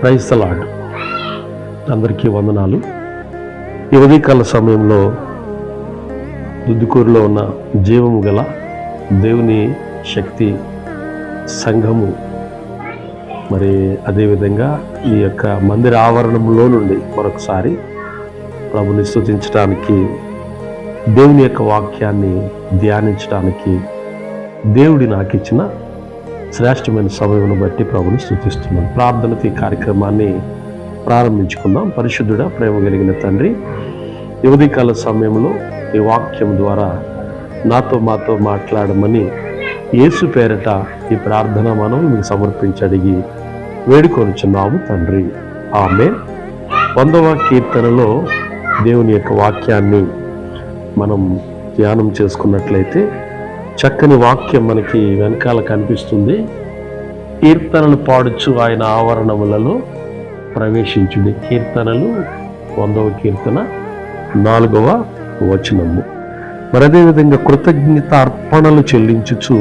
Praise the lord. అందరికీ వందనాలు. ఈ ఉదయకాల సమయంలో దుద్దుకూరులో ఉన్న జీవము గల దేవుని శక్తి సంఘము, మరి అదేవిధంగా ఈ యొక్క మందిర ఆవరణంలో నుండి మరొకసారి ప్రభుని స్తుతించడానికి, దేవుని యొక్క వాక్యాన్ని ధ్యానించడానికి దేవుడి నాకు ఇచ్చిన శ్రేష్టమైన సమయమును బట్టి ప్రభుని స్తుతిస్తున్నాను. ప్రార్థనతో ఈ కార్యక్రమాన్ని ప్రారంభించుకుందాం. పరిశుద్ధుడా, ప్రేమ కలిగిన తండ్రి, ఈ ఉదయకాల సమయంలో ఈ వాక్యం ద్వారా మాతో మాట్లాడమని యేసు పేరట ఈ ప్రార్థన మనం మీకు సమర్పించి అడిగి వేడుకొనుచున్నాము తండ్రి. ఆమేన్. 100వ కీర్తనలో దేవుని యొక్క వాక్యాన్ని మనం ధ్యానం చేసుకున్నట్లయితే చక్కని వాక్యం మనకి వెనకాల కనిపిస్తుంది. కీర్తనలు పాడుచు ఆయన ఆవరణములలో ప్రవేశించుడి. కీర్తనలు 100వ కీర్తన 4వ వచనము. మరి అదేవిధంగా కృతజ్ఞత అర్పణలు చెల్లించుచు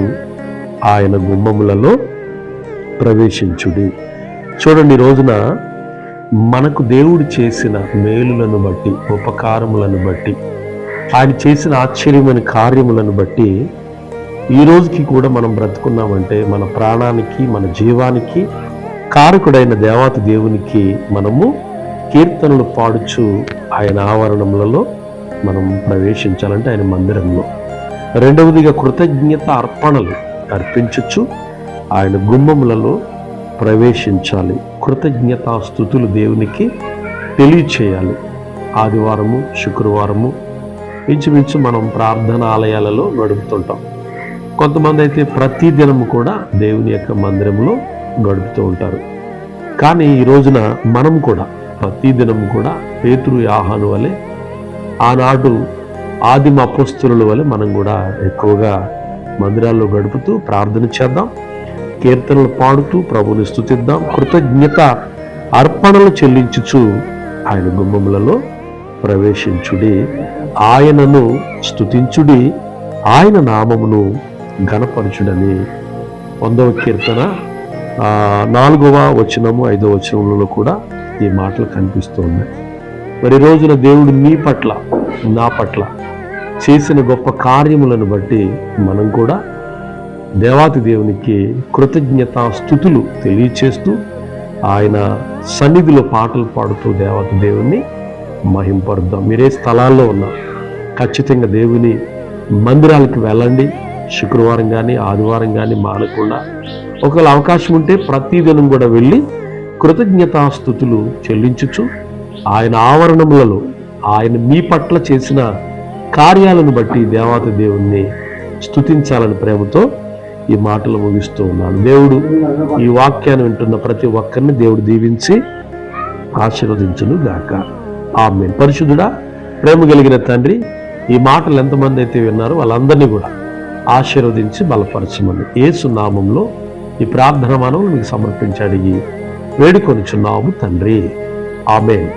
ఆయన గుమ్మములలో ప్రవేశించుడి. చూడండి, ఈ రోజున మనకు దేవుడు చేసిన మేలులను బట్టి, ఉపకారములను బట్టి, ఆయన చేసిన ఆశ్చర్యమైన కార్యములను బట్టి ఈ రోజుకి కూడా మనం బ్రతుకున్నామంటే మన ప్రాణానికి, మన జీవానికి కారకుడైన దేవాతి దేవునికి మనము కీర్తనలు పాడుచు ఆయన ఆవరణములలో మనం ప్రవేశించాలంటే ఆయన మందిరంలో. రెండవదిగా కృతజ్ఞత అర్పణలు అర్పించచ్చు ఆయన గుమ్మములలో ప్రవేశించాలి. కృతజ్ఞతా స్తుతులు దేవునికి తెలియచేయాలి. ఆదివారము, శుక్రవారము ఇంచుమించు మనం ప్రార్థన ఆలయాలలో గడుపుతుంటాం. కొంతమంది అయితే ప్రతి దినము కూడా దేవుని యొక్క మందిరంలో గడుపుతూ ఉంటారు. కానీ ఈ రోజున మనం కూడా ప్రతి దినము కూడా పేతురు, యోహాను వలె, ఆనాడు ఆదిమ అపోస్తలుల వలె మనం కూడా ఎక్కువగా మందిరాల్లో గడుపుతూ ప్రార్థన చేద్దాం, కీర్తనలు పాడుతూ ప్రభుని స్తుతిద్దాం. కృతజ్ఞత అర్పణలు చెల్లించుచు ఆయన గుమ్మములలో ప్రవేశించుడి. ఆయనను స్తుతించుడి, ఆయన నామమును ఘనపరచుడని 100వ కీర్తన 4వ వచనము 5వ వచనములలో కూడా ఈ మాటలు కనిపిస్తూ ఉన్నాయి. మరి ఈ రోజున దేవుడు నీ పట్ల, నా పట్ల చేసిన గొప్ప కార్యములను బట్టి మనం కూడా దేవాతి దేవునికి కృతజ్ఞతా స్తుతులు తెలియచేస్తూ ఆయన సన్నిధిలో పాటలు పాడుతూ దేవాతి దేవుణ్ణి మహింపరుద్దాం. మీరే స్థలాల్లో ఉన్నా ఖచ్చితంగా దేవుని మందిరాలకు వెళ్ళండి. శుక్రవారం కానీ ఆదివారం కానీ మానకుండా, ఒకవేళ అవకాశం ఉంటే ప్రతిదినం కూడా వెళ్ళి కృతజ్ఞతాస్తుతులు చెల్లించుచు ఆయన ఆవరణములలో ఆయన మీ పట్ల చేసిన కార్యాలను బట్టి దేవాతి దేవుణ్ణి స్తుతించాలని ప్రేమతో ఈ మాటలు ముగిస్తూ ఉన్నాను. దేవుడు ఈ వాక్యాన్ని వింటున్న ప్రతి ఒక్కరిని దేవుడు దీవించి ఆశీర్వదించును గాక. ఆమేన్. పరిశుద్ధుడా, ప్రేమ కలిగిన తండ్రి, ఈ మాటలు ఎంతమంది అయితే విన్నారో వాళ్ళందరినీ కూడా ఆశీర్వదించి బలపరచమని యేసు నామంలో ఈ ప్రార్థన మనం మీకు సమర్పించి అడిగి వేడుకొనుచున్నాము తండ్రి. ఆమేన్.